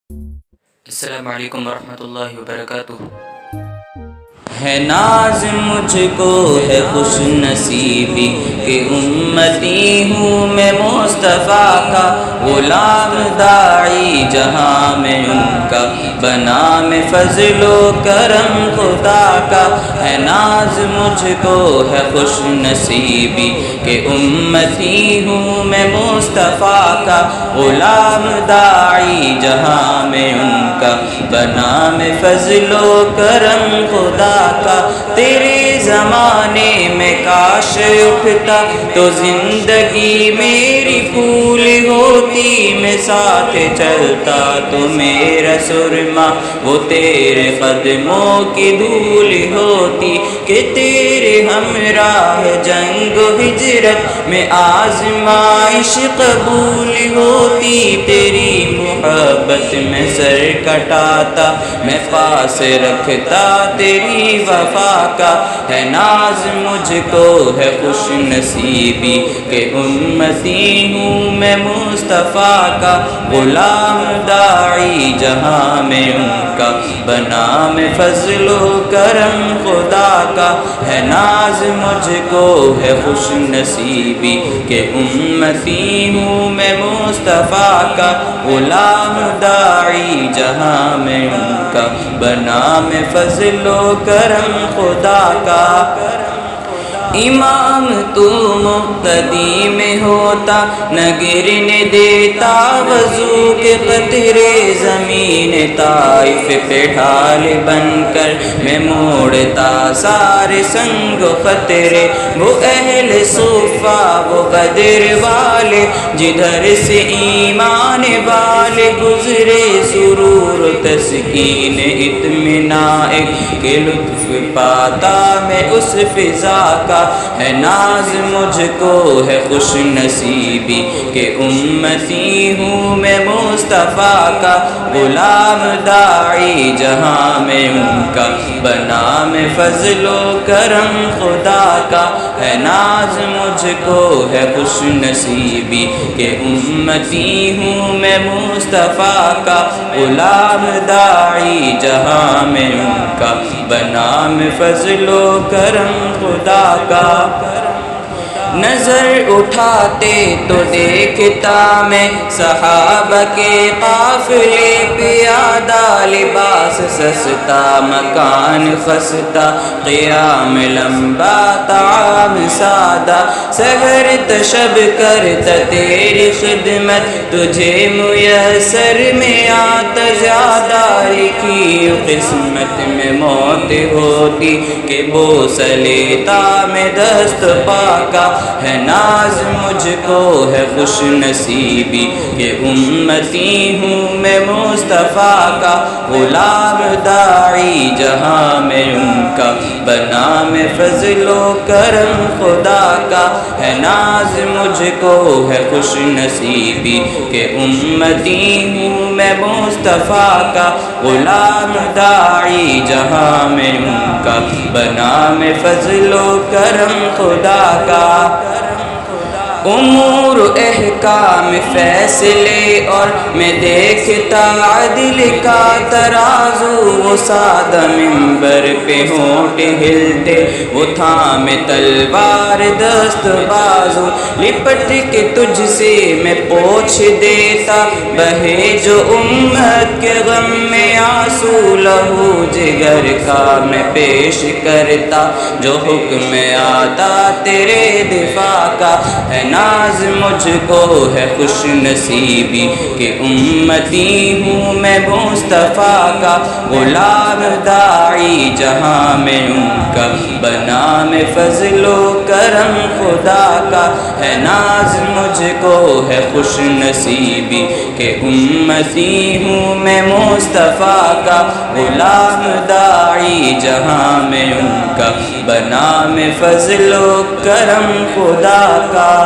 السلام علیکم ورحمۃ اللہ وبرکاتہ۔ ہے ناز مجھ کو ہے خوش نصیبی کہ امتی ہوں میں مصطفیٰ کا غلام داعی جہاں میں ان کا بنا میں فضل و کرم خدا کا۔ ہے ناز مجھ کو ہے خوش نصیبی کہ امتی ہوں میں مصطفیٰ کا غلام داعی جہاں میں ان کا بنا میں فضل و کرم خدا کا۔ تیرے زمانے میں کاش اٹھتا تو زندگی میری پھول ہوتی، میں ساتھ چلتا تو میرا سرما وہ تیرے قدموں کی دھول ہوتی، کہ تیرے ہمراہ جنگ و ہجرت میں آزمائش قبول ہوتی۔ تیری محبت میں سر کٹاتا میں پاس رکھتا تیری وفا کا۔ ہے ناز مجھ کو ہے خوش نصیبی کہ امتی ہوں میں مصطفیٰ کا غلام داعی جہاں میں ان کا بنا میں فضل و کرم خدا کا۔ ہے ناز مجھ کو ہے خوش نصیبی کہ امتی ہوں میں مصطفیٰ کا غلام داعی جہاں میں ان کا بنا میں فضل و کرم خدا کا۔ امام تو مقتدی میں ہوتا نہ گرنے دیتا وضو کے قطرے، زمین طائف پہ ڈھال بن کر میں موڑتا سارے سنگ و خطرے۔ وہ اہل صفا وہ بدر والے جدھر سے ایمان والے گزرے، سرور و تسکین اطمینان کے لطف پاتا میں اس فضا کا۔ ہے ناز مجھ کو ہے خوش نصیبی کہ امتی ہوں میں مصطفیٰ کا غلام داعی جہاں میں ان کا بنا میں فضل و کرم خدا کا۔ ہے ناز مجھ کو ہے خوش نصیبی کہ امتی ہوں میں مصطفیٰ کا غلام داعی جہاں میں ان کا بنا میں فضل و کرم خدا کا۔ نظر اٹھاتے تو دیکھتا میں صحابہ کے قافلے پیادہ، لباس سستا مکان خستہ قیام لمبا طعام سادہ، سحر تشب کرتا تیری خدمت تجھے میسر میں آتا زیادہ، لکھی قسمت میں موت ہوتی کہ بوس لیتا میں دست پاکا۔ ہے ناز مجھ کو ہے خوش نصیبی کہ امتی ہوں میں مصطفیٰ کا غلام داعی جہاں میں ان کا بنا میں فضل و کرم خدا کا۔ ہے ناز مجھ کو ہے خوش نصیبی کہ امتی ہوں میں مصطفیٰ کا غلام داعی جہاں میں ان کا بنا میں فضل و کرم خدا کا۔ امور احکام فیصلے اور میں دیکھتا عدل کا ترازو، وہ سادہ منبر پہ ہونٹ ہلتے وہ تھامے تلوار دست بازو، لپٹ کے تجھ سے میں پوچھ دیتا بہے جو امت کے غم میں آنسو، لہو جگر کا میں پیش کرتا جو حکم آتا تیرے دفاع کا۔ ہے ناز مجھ کو ہے خوش نصیبی کہ امتی ہوں میں مصطفیٰ کا غلام داعی جہاں میں ان کا بنا میں فضل و کرم خدا کا۔ ہے ناز مجھ کو ہے خوش نصیبی کہ امتی ہوں میں مصطفیٰ کا غلام داعی جہاں میں ان کا بنا میں فضل و کرم خدا کا۔